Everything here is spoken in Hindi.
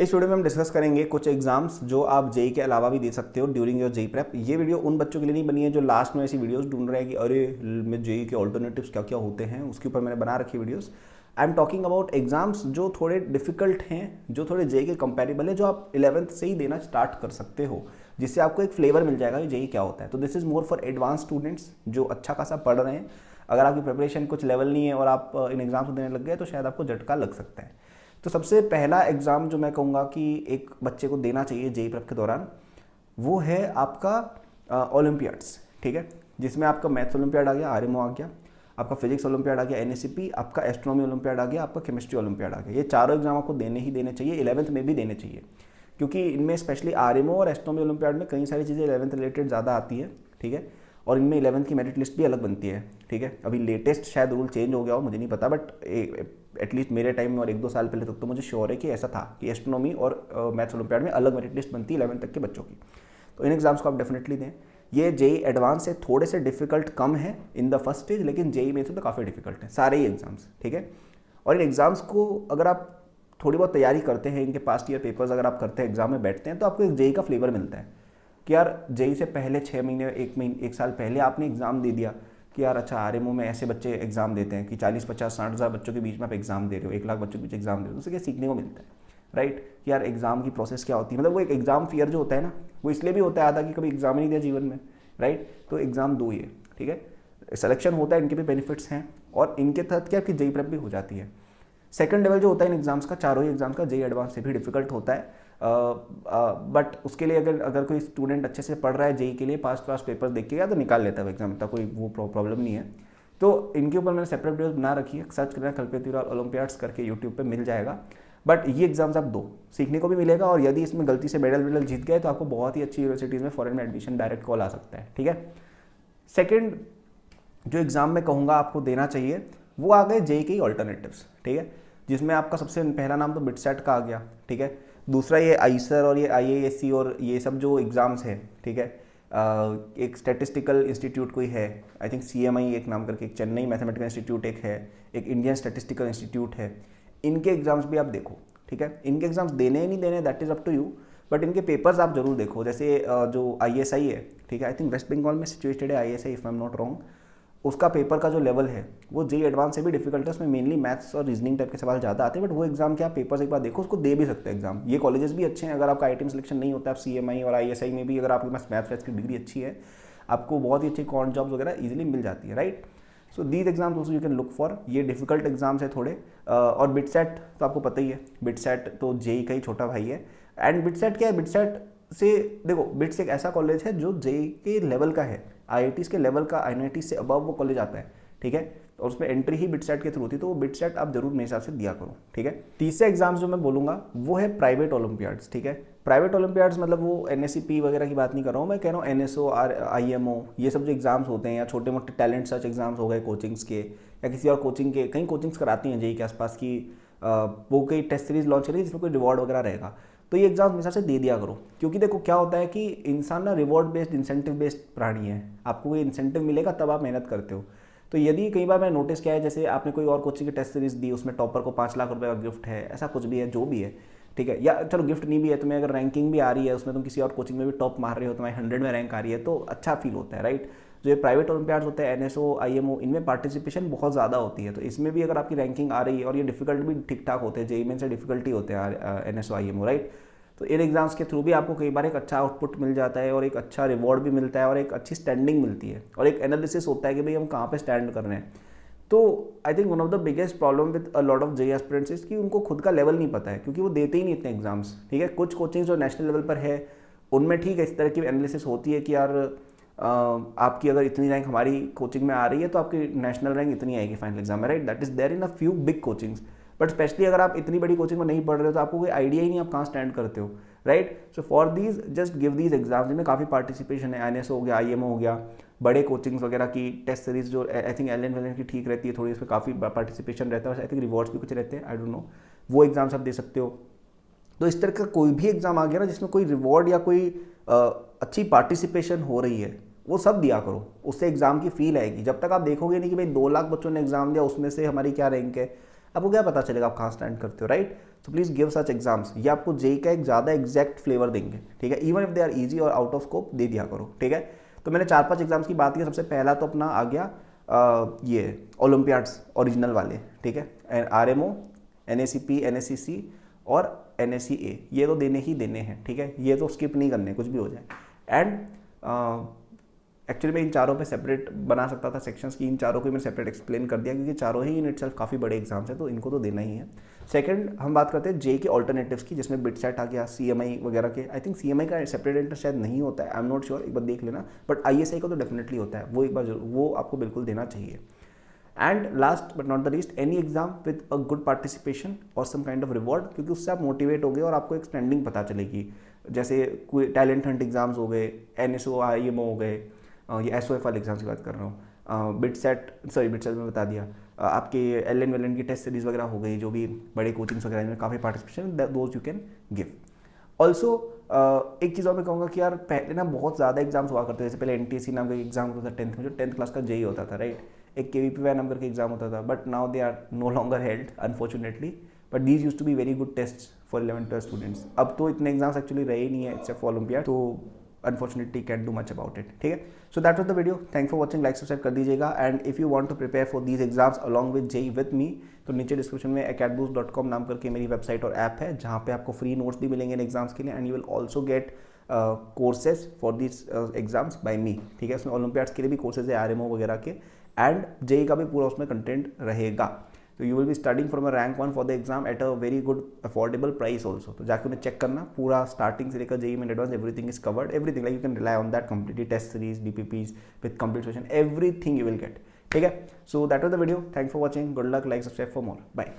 इस वीडियो में हम डिस्कस करेंगे कुछ एग्जाम्स जो आप जेई के अलावा भी दे सकते हो ड्यूरिंग योर जेई प्रेप। ये वीडियो उन बच्चों के लिए नहीं बनी है जो लास्ट में ऐसी वीडियोस ढूंढ रहे हैं कि अरे मैं जेई के ऑल्टरनेटिव्स क्या क्या होते हैं, उसके ऊपर मैंने बना रखी videos. I am talking about exams जो थोड़े डिफिकल्ट हैं, जो थोड़े जेई के कंपेरेबल है, जो आप 11th से ही देना स्टार्ट कर सकते हो, जिससे आपको एक फ्लेवर मिल जाएगा कि जेई क्या होता है। तो this is more for advance students जो अच्छा खासा पढ़ रहे हैं। अगर आपकी प्रिपरेशन कुछ लेवल नहीं है और आप इन एग्जाम्स को देने लग गए तो शायद आपको झटका लग सकता है। तो सबसे पहला एग्ज़ाम जो मैं कहूँगा कि एक बच्चे को देना चाहिए जेई प्रेप के दौरान, वो है आपका ओलंपियाड्स। ठीक है, जिसमें आपका मैथ्स ओलंपियाड आ गया, आरएमओ आ गया, आपका फिजिक्स ओलंपियाड आ गया एनएससीपी, आपका एस्ट्रोनॉमी ओलंपियाड आ गया, आपका केमिस्ट्री ओलंपियाड आ गया। ये चारों एग्जाम आपको देने ही देने चाहिए, 11th में भी देने चाहिए, क्योंकि इनमें स्पेशली आरएमओ और एस्ट्रोनॉमी ओलंपियाड में कई सारी चीज़ें 11th रिलेटेड ज़्यादा आती है। ठीक है, और इनमें 11th की मेरिट लिस्ट भी अलग बनती है। ठीक है, अभी लेटेस्ट शायद रूल चेंज हो गया हो, मुझे नहीं पता, बट एटलीस्ट मेरे टाइम में और 1-2 साल पहले तक तो मुझे श्योर है कि ऐसा था कि एस्ट्रोनॉमी और मैथ्स ओलंपियाड में अलग मेरिट लिस्ट बनती है 11th तक के बच्चों की। तो इन एग्जाम्स को आप डेफिनेटली दें। ये जेई एडवांस से थोड़े से डिफिकल्ट कम है इन द फर्स्ट स्टेज, लेकिन जेई में से तो काफ़ी डिफिकल्ट है सारे ही एग्जाम्स। ठीक है, और इन एग्जाम्स को अगर आप थोड़ी बहुत तैयारी करते हैं, इनके पास्ट ईयर पेपर्स अगर आप करते हैं, एग्जाम में बैठते हैं, तो आपको एक जेई का फ्लेवर मिलता है कि यार जेई से पहले 6 महीने, 1 साल पहले आपने एग्ज़ाम दे दिया कि यार अच्छा आरएमओ में ऐसे बच्चे एग्जाम देते हैं कि 40-50-60 हज़ार बच्चों के बीच में आप एग्जाम दे रहे हो, 1 लाख बच्चों के बीच एग्जाम दे रहे हो, उससे क्या सीखने को मिलता है, राइट। कि यार एग्जाम की प्रोसेस क्या होती है, मतलब वो एक एग्जाम फियर जो होता है ना, वो इसलिए भी होता है आधा कि कभी एग्जाम ही नहीं दिया जीवन में, राइट। तो एग्जाम दो ये, ठीक है, सिलेक्शन होता है, इनके भी बेनिफिट्स हैं और इनके तहत क्या आपकी जेई प्रेप भी हो जाती है। सेकंड लेवल जो होता है इन एग्जाम्स का, चारों ही एग्जाम्स का, जेई एडवांस से भी डिफिकल्ट होता है, बट उसके लिए अगर कोई स्टूडेंट अच्छे से पढ़ रहा है जेई के लिए, पास पेपर देख के गया तो निकाल लेता है एग्जाम, इतना कोई वो प्रॉब्लम नहीं है। तो इनके ऊपर मैंने सेपरेट वीडियो बना रखी है, सर्च करना कल्पेश ओलंपियाड्स करके यूट्यूब पे मिल जाएगा। बट ये एग्जाम्स आप दो, सीखने को भी मिलेगा, और यदि इसमें गलती से मेडल जीत गए तो आपको बहुत ही अच्छी यूनिवर्सिटीज़ में फॉरेन में एडमिशन डायरेक्ट कॉल आ सकता है। ठीक है, सेकेंड जो एग्ज़ाम में कहूँगा आपको देना चाहिए वो आ गए जेई के ऑल्टरनेटिव्स। ठीक है, जिसमें आपका सबसे पहला नाम तो बिटसेट का आ गया। ठीक है, दूसरा ये आईसर और ये आईएएससी और ये सब जो एग्ज़ाम्स हैं, ठीक है, एक स्टैटिस्टिकल इंस्टीट्यूट कोई है, आई थिंक सीएमआई एक नाम करके, एक चेन्नई मैथमेटिकल इंस्टीट्यूट एक है, एक इंडियन स्टैटिस्टिकल इंस्टीट्यूट है, इनके एग्जाम्स भी आप देखो। ठीक है, इनके एग्जाम्स देने ही नहीं देने that is up to you, but इनके पेपर्स आप जरूर देखो। जैसे जो आईएसआई है, ठीक है, आई थिंक वेस्ट बंगाल में सिचुएटेड है ISI, if I am not wrong, उसका पेपर का जो लेवल है वो जेई एडवांस से भी डिफिकल्ट है, उसमें मेनली मैथ्स और रीजनिंग टाइप के सवाल ज़्यादा आते हैं, बट वो एग्जाम के आप पेपर्स एक बार देखो, उसको दे भी सकते हैं एग्जाम। ये कॉलेजेस भी अच्छे हैं, अगर आपका आईआईटी में सिलेक्शन नहीं होता, आप सीएमआई और आईएसआई में भी अगर आपके पास मैथ्स की डिग्री अच्छी है, आपको बहुत ही अच्छी कॉन्ट जॉब्स वगैरह ईजिली मिल जाती है, right. So these exams also you can look for. ये डिफिकल्ट एग्जाम्स है थोड़े, और बिटसेट तो आपको पता ही है, बिटसेट तो जेई का ही छोटा भाई है। एंड बिटसेट क्या है, बिटसेट से देखो, बिट्स एक ऐसा कॉलेज है जो जेई के लेवल का है, आईआईटीज के लेवल का, आईआईटी से अबव वो कॉलेज आता है। ठीक है, और उसमें एंट्री ही बिटसेट के थ्रू होती है, तो वो बिटसेट आप जरूर मेरे हिसाब से दिया करो। ठीक है, तीसरे एग्जाम्स जो मैं बोलूँगा वो है प्राइवेट ओलंपियाड्स। ठीक है, प्राइवेट ओलंपियाड्स मतलब वो एनएससीपी वगैरह की बात नहीं कर रहा हूँ, मैं कह रहा हूँ एनएसओ आईएमओ, ये सब जो एग्जाम्स होते हैं, या छोटे मोटे टैलेंट सर्च एग्जाम्स हो गए कोचिंग्स के, या किसी और कोचिंग के, कई कोचिंग्स कराती हैं जेई के आसपास की, वो कई टेस्ट सीरीज लॉन्च करेगी जिसमें कोई रिवॉर्ड वगैरह रहेगा, तो ये एग्जाम मेरे हिसाब से दे दिया करो। क्योंकि देखो क्या होता है कि इंसान ना रिवॉर्ड बेस्ड, इंसेंटिव बेस्ड प्राणी है, आपको कोई इंसेंटिव मिलेगा तब आप मेहनत करते हो। तो यदि कई बार मैंने नोटिस किया है, जैसे आपने कोई और कोचिंग की टेस्ट सीरीज दी, उसमें टॉपर को 5 लाख रुपए का गिफ्ट है, ऐसा कुछ भी है, जो भी है, ठीक है, या चलो गिफ्ट नहीं भी है, तुम्हें अगर रैंकिंग भी आ रही है उसमें, तुम किसी और कोचिंग में भी टॉप मार रहे हो, तुम्हारी 100 में रैंक आ रही है, तो अच्छा फील होता है, राइट। जो ये प्राइवेट ओलंपियाड्स होते हैं, एनएसओ आईएमओ, इनमें पार्टिसिपेशन बहुत ज़्यादा होती है, तो इसमें भी अगर आपकी रैंकिंग आ रही है, और ये डिफिकल्ट भी ठीक ठाक होते हैं, जेई में से डिफिकल्टी होते हैं एनएसओ आईएमओ, राइट। तो इन एग्जाम्स के थ्रू भी आपको कई बार एक अच्छा आउटपुट मिल जाता है, और एक अच्छा रिवॉर्ड भी मिलता है, और एक अच्छी स्टैंडिंग मिलती है, और एक एनालिसिस होता है कि भाई हम कहाँ पे स्टैंड कर रहे हैं। तो I think one of the biggest problem with a lot of JEE aspirants is कि उनको खुद का लेवल नहीं पता है, क्योंकि वो देते ही नहीं इतने एग्जाम्स। ठीक है, कुछ कोचिंग जो नेशनल लेवल पर है उनमें ठीक है, इस तरह की एनालिसिस होती है कि यार आपकी अगर इतनी रैंक हमारी कोचिंग में आ रही है तो आपकी नेशनल रैंक इतनी आएगी फाइनल एग्जाम में, right. That is there in a few big coachings, but specially अगर आप इतनी बड़ी कोचिंग में नहीं पढ़ रहे हो तो आपको कोई आइडिया ही नहीं आप कहाँ स्टैंड करते हो, right. So for these just give these exams, जिनमें काफ़ी पार्टिसिपेशन है, एनएसओ हो गया, आईएमओ हो गया, बड़े कोचिंग्स वगैरह की टेस्ट सीरीज जो आई थिंक एल एन की ठीक रहती है थोड़ी, इसमें काफ़ी पार्टिसिपेशन रहता है, आई थिंक रिवॉर्ड्स भी कुछ रहते हैं, आई डोंट नो, वो एग्जाम्स आप दे सकते हो। तो इस तरह का कोई भी एग्जाम आ गया ना जिसमें कोई रिवॉर्ड या कोई अच्छी पार्टिसिपेशन हो रही है, वो सब दिया करो, उससे एग्जाम की फील आएगी। जब तक आप देखोगे नहीं कि भाई 2 लाख बच्चों ने एग्जाम दिया, उसमें से हमारी क्या रैंक है, आपको क्या पता चलेगा आप कहाँ स्टैंड करते हो, right. So please give such exams. ये आपको जेई का एक ज़्यादा एग्जैक्ट फ्लेवर देंगे, ठीक है। Even if they are easy और आउट ऑफ स्कोप दे दिया करो, ठीक है। तो मैंने 4-5 एग्जाम्स की बात की। सबसे पहला तो अपना आ गया ये ओलंपियाड्स ओरिजिनल वाले, ठीक है। आरएमओ, एनएसीपी, एनएससीसी और एनएससीए, ये तो देने ही देने हैं, ठीक है। ये तो स्किप नहीं करने, कुछ भी हो जाए। एंड एक्चुअली मैं इन चारों पे सेपरेट बना सकता था सेक्शंस की, इन चारों को मैंने सेपरेट एक्सप्लेन कर दिया क्योंकि चारों ही इन इटसेल्फ काफ़ी बड़े एग्जाम्स हैं, तो इनको तो देना ही है। सेकंड हम बात करते हैं जेई के ऑल्टरनेटिव्स की, जिसमें बिटसेट आ गया, सीएमआई वगैरह के। आई थिंक सीएमआई का सेपरेट एंट्रेंस शायद नहीं होता है, आई एम नॉट श्योर, एक बार देख लेना। बट आईएसआई का तो डेफिनेटली होता है, वो एक बार वो आपको बिल्कुल देना चाहिए। And last but not the least, any exam with a good participation और सम काइंड ऑफ रिवॉर्ड, क्योंकि उससे आप मोटिवेट हो गए और आपको एक स्टैंडिंग पता चलेगी। जैसे कोई टैलेंट हंट एग्जाम्स हो गए, एनएसओ, आईएमओ हो गए, ये एसओएफ वाले एग्जाम्स की बात कर रहा हूँ। बिटसेट में बता दिया, आपके एलएन वेलन की टेस्ट सीरीज वगैरह हो गई, जो भी बड़े कोचिंग्स वगैरह में काफ़ी participation, those you can give. Also एक चीज़ और मैं कहूँगा कि यार पहले ना बहुत ज़्यादा एग्जाम्स हुआ करते थे। जैसे पहले एनटीएससी नाम का एग्जाम होता था 10th में, जो 10th क्लास का जेई होता था, राइट। एक केवीपीवाई नाम करके एग्जाम होता था, but now they are no longer held unfortunately, but these use to be very good test for 11th-12th students. अब तो इतने एग्जाम्स एक्चुअली रहे ही नहीं है एक्सेप्ट फॉर ओलंपियाड, तो unfortunately can do much about it, ठीक है। So that was the video, thank for watching, like subscribe कर दीजिएगा। And if you want to prepare for these exams along with JEE with मी, तो नीचे डिस्क्रिप्शन में acadboost.com नाम करके मेरी वेबसाइट और ऐप है, जहाँ पे आपको फ्री नोट्स भी मिलेंगे इन एग्जाम्स के लिए। And you will also get courses for this exams by me, ठीक है। उसमें ओलंपियाड्स के लिए भी कोर्सेज है, आरएमओ वगैरह के, एंड जेई का भी पूरा उसमें कंटेंट रहेगा। तो you will be studying from a rank 1 for the exam at a very good affordable price also. तो जाके उन्हें चेक करना, पूरा स्टार्टिंग से लेकर जेई में advance everything is covered, everything, like you can rely on that completely, test series, DPPs with complete session, everything you will get, ठीक है। So that was the video, thanks for watching, good luck, like subscribe for more, bye.